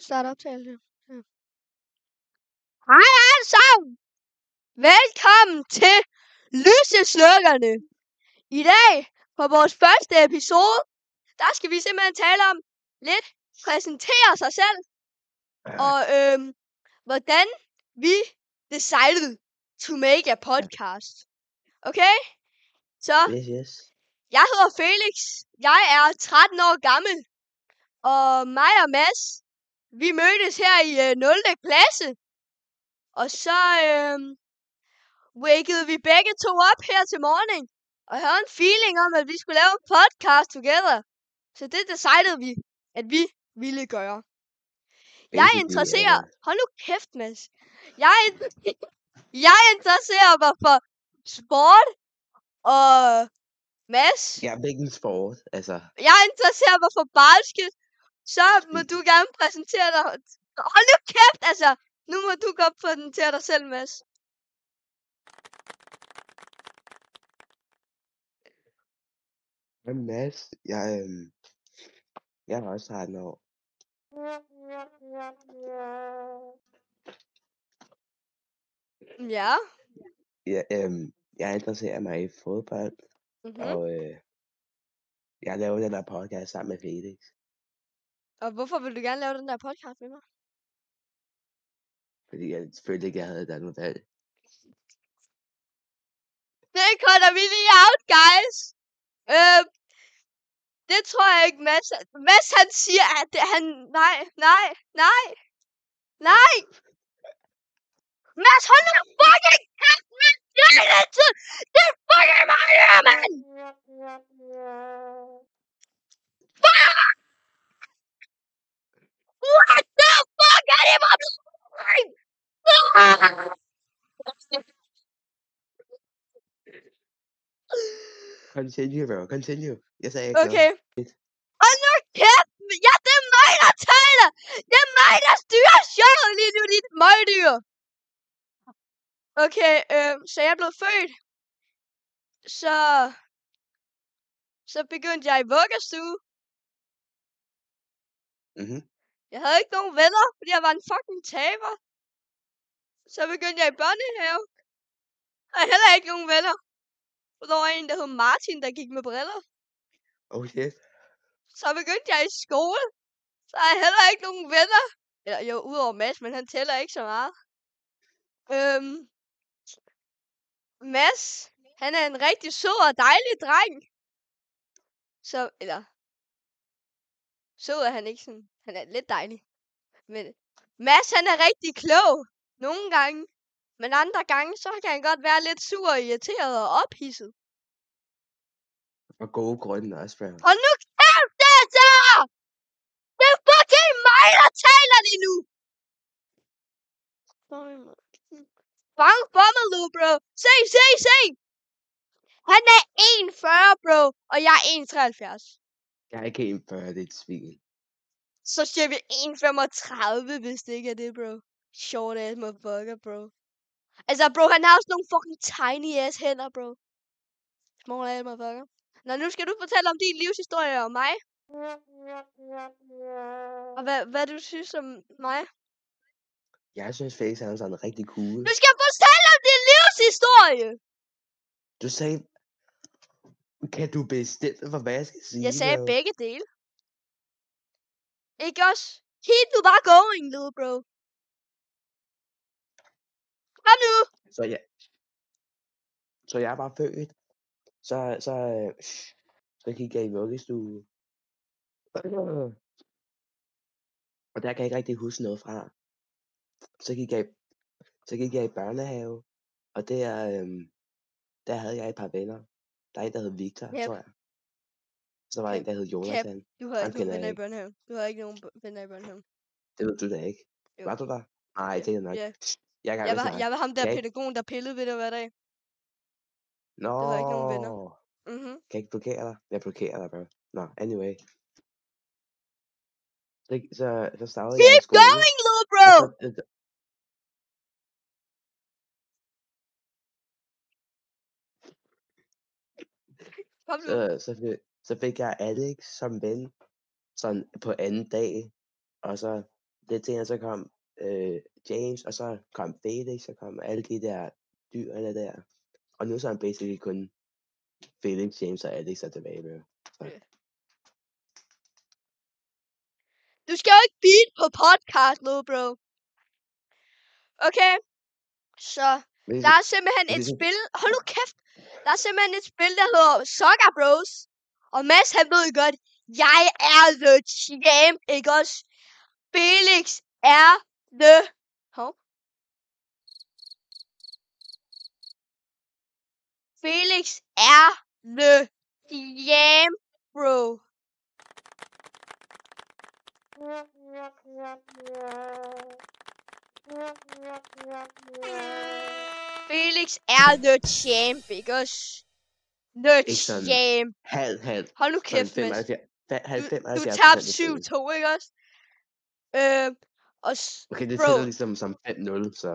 Start optagelse. Ja. Hej alle sammen! Velkommen til Lyseslukkerne. I dag på vores første episode, der skal vi simpelthen tale om lidt præsentere sig selv. Og hvordan vi decided to make a podcast. Okay? Så Yes. jeg hedder Felix. Jeg er 13 år gammel. Og mig og Mads, vi mødtes her i 0. klasse. Og så wakede vi begge to op her til morgen. Og havde en feeling om, at vi skulle lave en podcast together. Så det decided vi, at vi ville gøre. Jeg interesserer... Hold nu kæft, Mads. Jeg interesserer mig for sport. Og Mads... Ja, hvilken sport, altså. Jeg interesserer mig for basket. Så må du gerne præsentere dig. Hold nu kæft, altså. Nu må du godt præsentere dig selv, Mads. Mads, jeg er også 13 år. Ja. Ja, jeg interesserer mig i fodbold, og jeg laver den der podcast sammen med Felix. Og hvorfor vil du gerne lave den der podcast med mig? Fordi jeg følte ikke, jeg havde et andet valg. Det cutter vi lige out, guys. Det tror jeg ikke, Mads. Mads han siger, at han... Nej. Mads, hold nu fucking kæft, Mads! Det er fucking mig, her, mand! Fuck! What the fuck er det, man? Continue, bro. Continue. Jeg sagde ikke okay. Hold nu kæft! Ja, det er mig, der taler! Det er mig, der styrer showet lige nu, dit møgdyr! Okay, så jeg blev født. Så begyndte jeg i vuggestue. Jeg havde ikke nogen venner, fordi jeg var en fucking taber. Så begyndte jeg i børnehave. Jeg havde heller ikke nogen venner. Og der var en, der hed Martin, der gik med briller. Oh shit. Så begyndte jeg i skole. Så har jeg heller ikke nogen venner. Eller jo, udover Mads, men han tæller ikke så meget. Mads, han er en rigtig sød og dejlig dreng. Sød er han ikke sådan. Han er lidt dejlig. Men Mads, han er rigtig klog. Nogle gange. Men andre gange, så kan han godt være lidt sur og irriteret og ophidset. Og gode grunde også, bro. Hold nu kæft, det så! Det er fucking mig, der taler lige nu! Fang Bummeloo, bro! Se! Han er 1,40, bro, og jeg er 1,73. Jeg er ikke 1,40, det er et svin. Så siger vi 1,35, hvis det ikke er det, bro. Short ass motherfucker, bro. Altså, bro, han har også nogle fucking tiny ass hænder, bro. Small ass motherfucker. Nå, nu skal du fortælle om din livshistorie og mig. Og hvad du synes om mig? Jeg synes Felix er sådan rigtig cool. Du skal fortælle om din livshistorie! Du sagde... Kan du bestemme for, hvad jeg skal sige? Jeg sagde begge dele. Ikke også? Keep du bare going, little bro. Kom nu! Så jeg var født. Så gik jeg i vuggestue. Og der kan jeg ikke rigtig huske noget fra. Så gik jeg i børnehave. Og der havde jeg et par venner. Der er en, der hed Victor, tror jeg. Så var der en, der hed Jonathan. Du havde ikke nogen venner i børnehaven. Du havde ikke nogen venner i børnehaven. Det ved du da ikke. Jo. Var du der? Nej, det er nok. Yeah. Jeg var ham der pædagogen, der pillede ved dig hver dag. Nå. Du havde ikke nogen venner. Kan jeg ikke blokere dig? Jeg blokerer dig, bro. Nå, anyway. Så startede jeg i skole. Keep going, little bro! Så fik jeg Alex som ven. Sådan på anden dag. Og så det til, så kom James, og så kom Felix, og kom alle de der dyrene der. Og nu så er han basically kun Felix, James og Alex er tilbage, bro. Yeah. Du skal jo ikke beat på podcast nu, bro. Okay, så der er simpelthen et spil. Hold nu kæft. Der er simpelthen et spil, der hedder Soccer Bros. Og Mads, han ved godt, jeg er the champ, ikke også? Felix er the... Felix er the champ, bro. Felix er the champ, ikke også? The champ. Halv. Hold nu kæft, Mads. Du 75%. tabte 7-2, ikke også? Okay, det tæller ligesom som 5-0, så...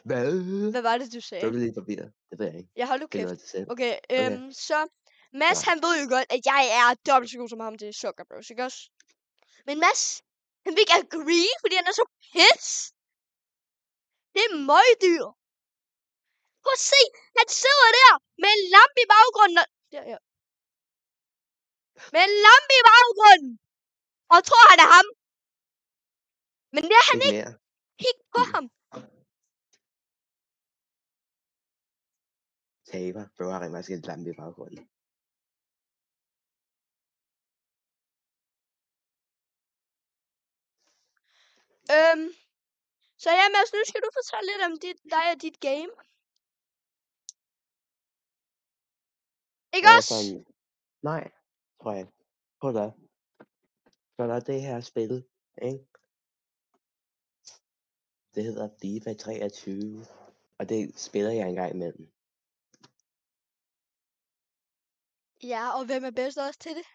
Hvad var det, du sagde? Så er det lige forbi dig. Det ved jeg ikke. Ja, hold nu kæft. Okay, okay. så... Mads, han ved jo godt, at jeg er dobbelt så god som ham til Soccer Bros, ikke også? Men Mads, han vil ikke agree, fordi han er så piss. Det er møgdyr. Prøv at se, han sidder der med en lampe i baggrunden. Der. Med en lampe i baggrunden. Og tror, han er ham. Men det er han ikke. Kig på ham. Taber. Bro har rent faktisk en lampe i baggrunden. Så ja, Mads, nu skal du fortælle lidt om dig og dit game. Ikke også? Nej, tror jeg. Prøv da. Så der er det her spil, ikke? Det hedder FIFA 23. Og det spiller jeg engang imellem. Ja, og hvem er bedst også til det?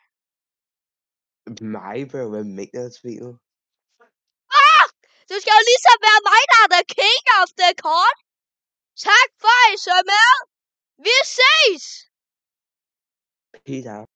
Mig, bro. Hvad mener du, spillet? Du skal jo ligesom være mig, der er the king of the court. Tak for I så med. Vi ses! Peace out.